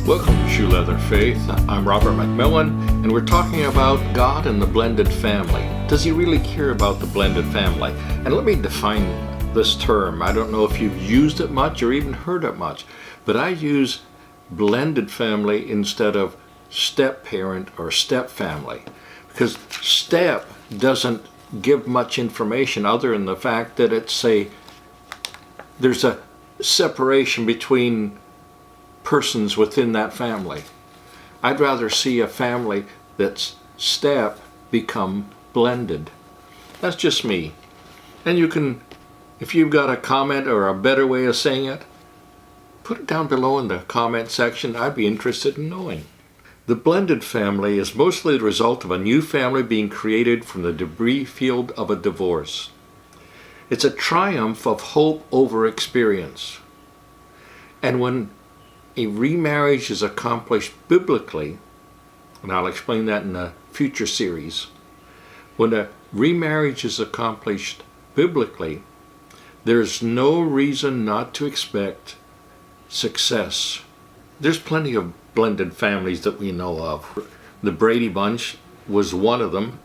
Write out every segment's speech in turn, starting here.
Welcome to Shoe Leather Faith. I'm Robert McMillan, and we're talking about God and the blended family. Does he really care about the blended family? And let me define this term. I don't know if you've used it much or even heard it much, but I use blended family instead of step parent or step family, because step doesn't give much information other than the fact that there's a separation between persons within that family. I'd rather see a family that's step become blended. That's just me. And you can, if you've got a comment or a better way of saying it, put it down below in the comment section. I'd be interested in knowing. The blended family is mostly the result of a new family being created from the debris field of a divorce. It's a triumph of hope over experience. And when a remarriage is accomplished biblically, and I'll explain that in a future series, when a remarriage is accomplished biblically, there's no reason not to expect success. There's plenty of blended families that we know of. The Brady Bunch was one of them,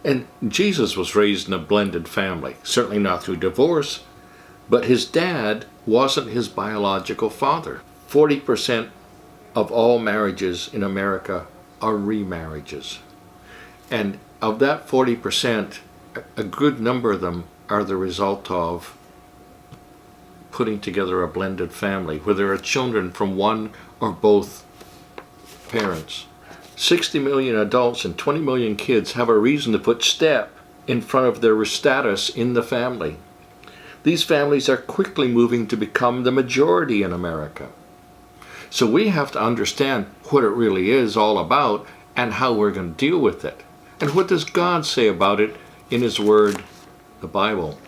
and Jesus was raised in a blended family, certainly not through divorce, but his dad wasn't his biological father. 40% of all marriages in America are remarriages. And of that 40%, a good number of them are the result of putting together a blended family, where there are children from one or both parents. 60 million adults and 20 million kids have a reason to put step in front of their status in the family. These families are quickly moving to become the majority in America. So we have to understand what it really is all about and how we're going to deal with it. And what does God say about it in his word, the Bible?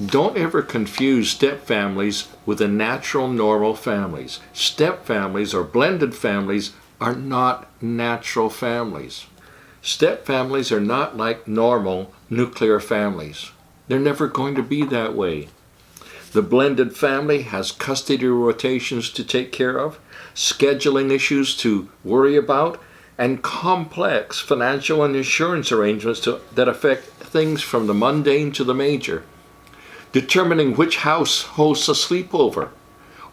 Don't ever confuse step families with the natural, normal families. Step families or blended families are not natural families. Step families are not like normal nuclear families. They're never going to be that way. The blended family has custody rotations to take care of, scheduling issues to worry about, and complex financial and insurance arrangements that affect things from the mundane to the major. Determining which house hosts a sleepover,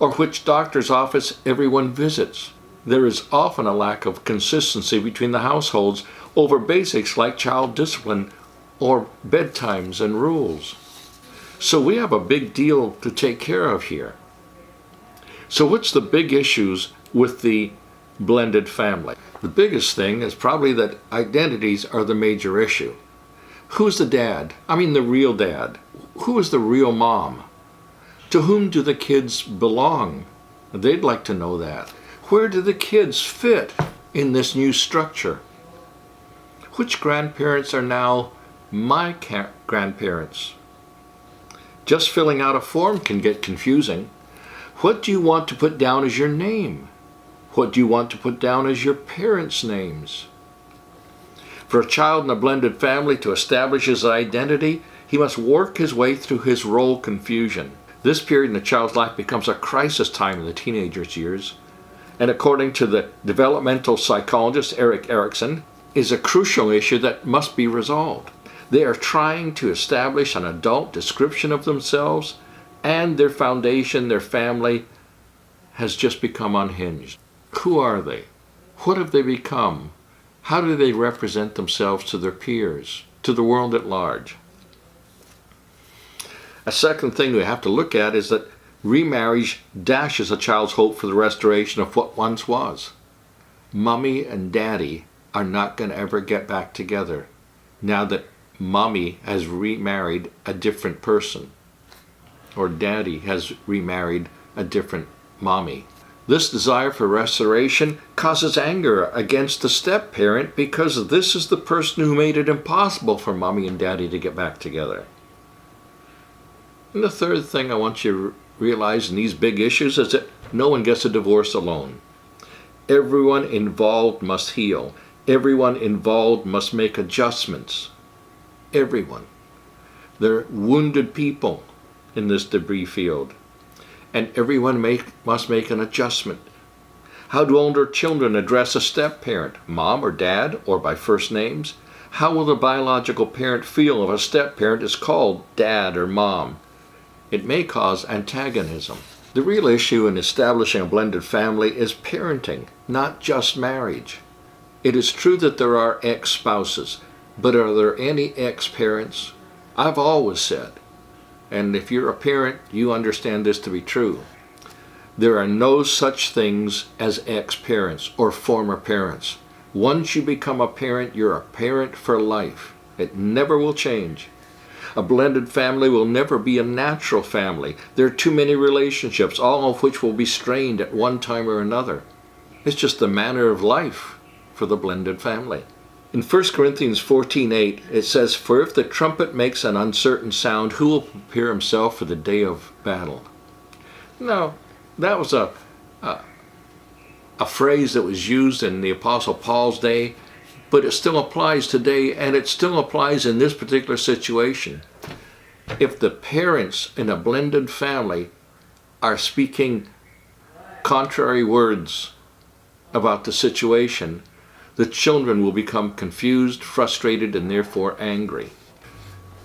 or which doctor's office everyone visits. There is often a lack of consistency between the households over basics like child discipline or bedtimes and rules. So we have a big deal to take care of here. So what's the big issues with the blended family? The biggest thing is probably that identities are the major issue. Who's the dad? I mean the real dad. Who is the real mom? To whom do the kids belong? They'd like to know that. Where do the kids fit in this new structure? Which grandparents are now my grandparents? Just filling out a form can get confusing. What do you want to put down as your name? What do you want to put down as your parents' names? For a child in a blended family to establish his identity, he must work his way through his role confusion. This period in a child's life becomes a crisis time in the teenager's years, and according to the developmental psychologist Erik Erikson, is a crucial issue that must be resolved. They are trying to establish an adult description of themselves, and their foundation, their family, has just become unhinged. Who are they? What have they become? How do they represent themselves to their peers, to the world at large? A second thing we have to look at is that remarriage dashes a child's hope for the restoration of what once was. Mommy and daddy are not going to ever get back together now that mommy has remarried a different person, or daddy has remarried a different mommy. This desire for restoration causes anger against the step parent because this is the person who made it impossible for mommy and daddy to get back together. And the third thing I want you to realize in these big issues is that no one gets a divorce alone. Everyone involved must heal. Everyone involved must make adjustments. Everyone. There are wounded people in this debris field, and everyone must make an adjustment. How do older children address a step-parent, mom or dad, or by first names? How will the biological parent feel if a step-parent is called dad or mom? It may cause antagonism. The real issue in establishing a blended family is parenting, not just marriage. It is true that there are ex-spouses, but are there any ex-parents? I've always said, and if you're a parent, you understand this to be true, there are no such things as ex-parents or former parents. Once you become a parent, you're a parent for life. It never will change. A blended family will never be a natural family. There are too many relationships, all of which will be strained at one time or another. It's just the manner of life for the blended family. In 1 Corinthians 14:8, it says, "For if the trumpet makes an uncertain sound, who will prepare himself for the day of battle?" Now, that was a phrase that was used in the Apostle Paul's day, but it still applies today, and it still applies in this particular situation. If the parents in a blended family are speaking contrary words about the situation, the children will become confused, frustrated, and therefore angry.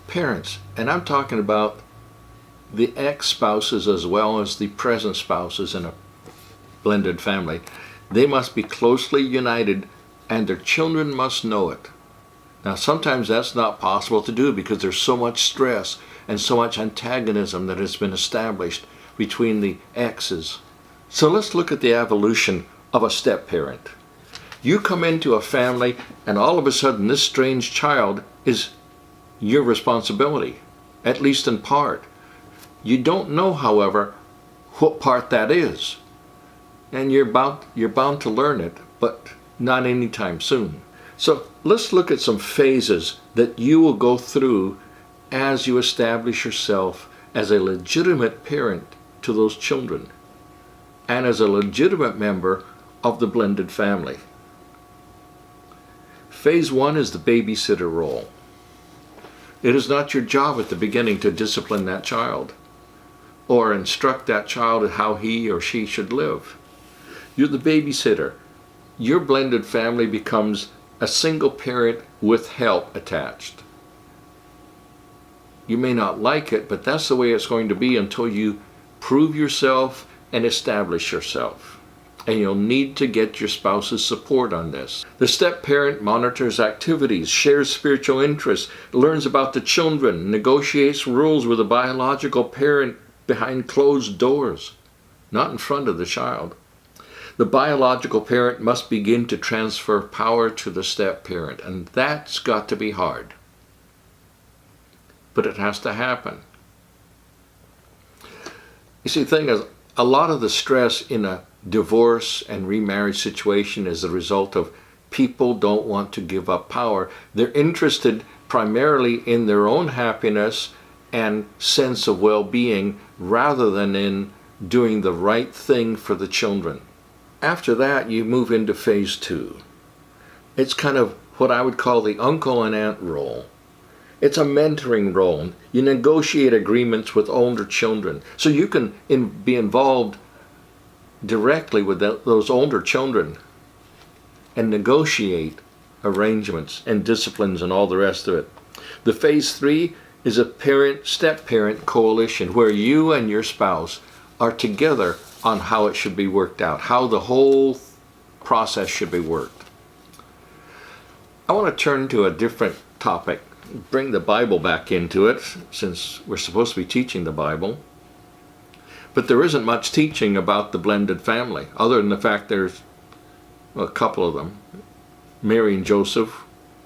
Parents, and I'm talking about the ex-spouses as well as the present spouses in a blended family, they must be closely united and their children must know it. Now sometimes that's not possible to do because there's so much stress and so much antagonism that has been established between the exes. So let's look at the evolution of a step-parent. You come into a family and all of a sudden this strange child is your responsibility, at least in part. You don't know, however, what part that is. And you're bound to learn it, but not anytime soon. So let's look at some phases that you will go through as you establish yourself as a legitimate parent to those children and as a legitimate member of the blended family. Phase 1 is the babysitter role. It is not your job at the beginning to discipline that child or instruct that child how he or she should live. You're the babysitter. Your blended family becomes a single parent with help attached. You may not like it, but that's the way it's going to be until you prove yourself and establish yourself. And you'll need to get your spouse's support on this. The step-parent monitors activities, shares spiritual interests, learns about the children, negotiates rules with the biological parent behind closed doors, not in front of the child. The biological parent must begin to transfer power to the step-parent, and that's got to be hard. But it has to happen. You see, the thing is, a lot of the stress in a divorce and remarriage situation is the result of people don't want to give up power. They're interested primarily in their own happiness and sense of well-being rather than in doing the right thing for the children. After that, you move into phase 2. It's kind of what I would call the uncle and aunt role. It's a mentoring role. You negotiate agreements with older children so you can be involved directly with those older children and negotiate arrangements and disciplines and all the rest of it. The phase 3 is a step-parent coalition where you and your spouse are together on how it should be worked out, how the whole process should be worked. I want to turn to a different topic, bring the Bible back into it, since we're supposed to be teaching the Bible. But there isn't much teaching about the blended family, other than the fact there's a couple of them. Mary and Joseph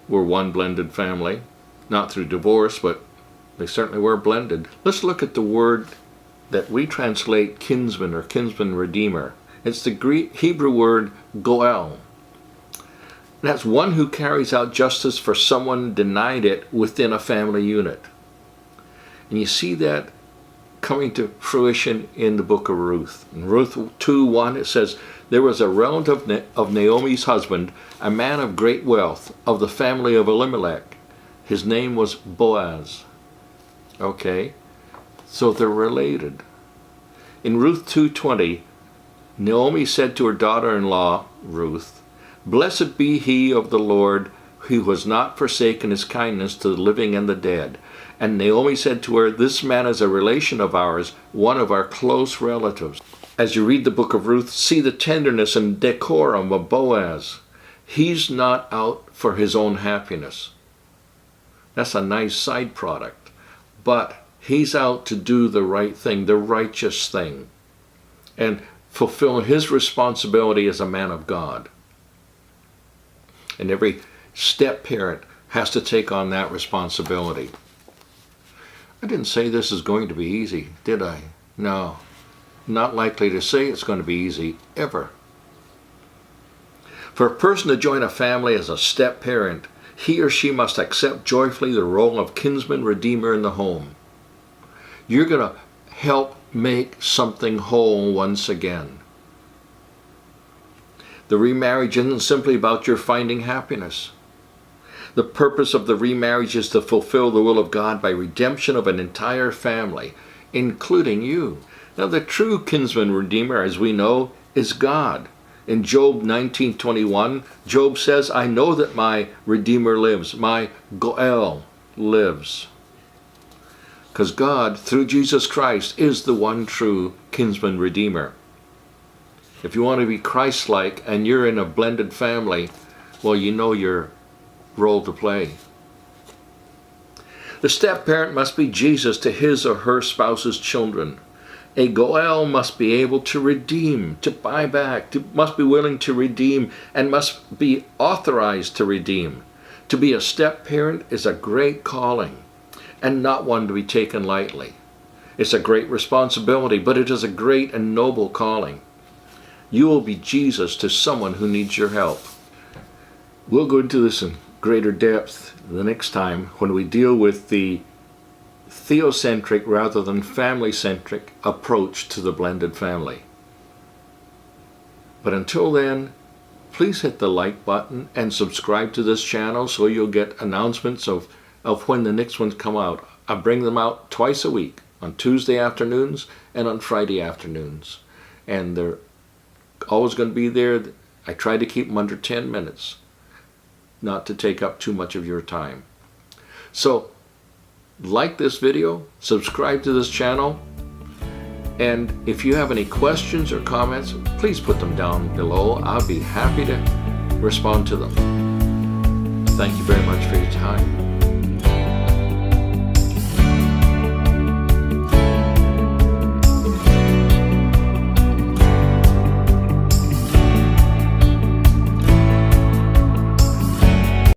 were one blended family, not through divorce, but they certainly were blended. Let's look at the word that we translate kinsman or kinsman redeemer. It's the Hebrew word goel. That's one who carries out justice for someone denied it within a family unit. And you see that coming to fruition in the book of Ruth. In Ruth 2:1 it says, "There was a relative of Naomi's husband, a man of great wealth, of the family of Elimelech. His name was Boaz." Okay, so they're related. In Ruth 2:20, Naomi said to her daughter-in-law, Ruth, "Blessed be he of the Lord, who has not forsaken his kindness to the living and the dead." And Naomi said to her, "This man is a relation of ours, one of our close relatives." As you read the book of Ruth, see the tenderness and decorum of Boaz. He's not out for his own happiness. That's a nice side product. But he's out to do the right thing, the righteous thing, and fulfill his responsibility as a man of God. And every step-parent has to take on that responsibility. I didn't say this is going to be easy, did I? No. Not likely to say it's going to be easy, ever. For a person to join a family as a step-parent, he or she must accept joyfully the role of kinsman redeemer in the home. You're going to help make something whole once again. The remarriage isn't simply about your finding happiness. The purpose of the remarriage is to fulfill the will of God by redemption of an entire family, including you. Now, the true kinsman redeemer, as we know, is God. In Job 19:21, Job says, "I know that my Redeemer lives, my Goel lives." Because God, through Jesus Christ, is the one true kinsman redeemer. If you want to be Christ-like and you're in a blended family, well, you know your role to play. The step-parent must be Jesus to his or her spouse's children. A Goel must be able to redeem, to buy back, must be willing to redeem, and must be authorized to redeem. To be a step-parent is a great calling, and not one to be taken lightly. It's a great responsibility, but it is a great and noble calling. You will be Jesus to someone who needs your help. We'll go into this in greater depth the next time when we deal with the theocentric rather than family-centric approach to the blended family. But until then, please hit the like button and subscribe to this channel so you'll get announcements of when the next ones come out. I bring them out twice a week, on Tuesday afternoons and on Friday afternoons. And they're always going to be there. I try to keep them under 10 minutes, not to take up too much of your time. So, like this video, subscribe to this channel, and if you have any questions or comments, please put them down below. I'll be happy to respond to them. Thank you very much for your time.